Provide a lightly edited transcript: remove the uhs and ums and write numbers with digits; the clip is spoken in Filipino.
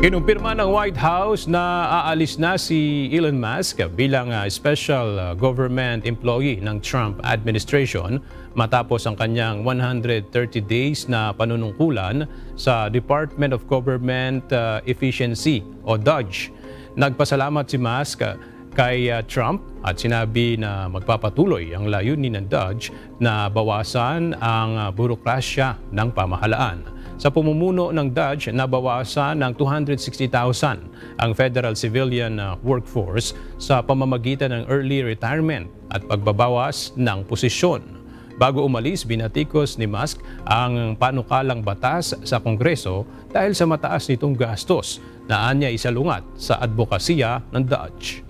Kinumpirma ng White House na aalis na si Elon Musk bilang special government employee ng Trump administration matapos ang kanyang 130 days na panunungkulan sa Department of Government Efficiency o DOGE. Nagpasalamat si Musk kay Trump at sinabi na magpapatuloy ang layunin ng DOGE na bawasan ang burokrasya ng pamahalaan. Sa pamumuno ng DOGE, nabawasan ng 260,000 ang federal civilian workforce sa pamamagitan ng early retirement at pagbabawas ng posisyon. Bago umalis, binatikos ni Musk ang panukalang batas sa Kongreso dahil sa mataas nitong gastos na anya isalungat sa advokasya ng DOGE.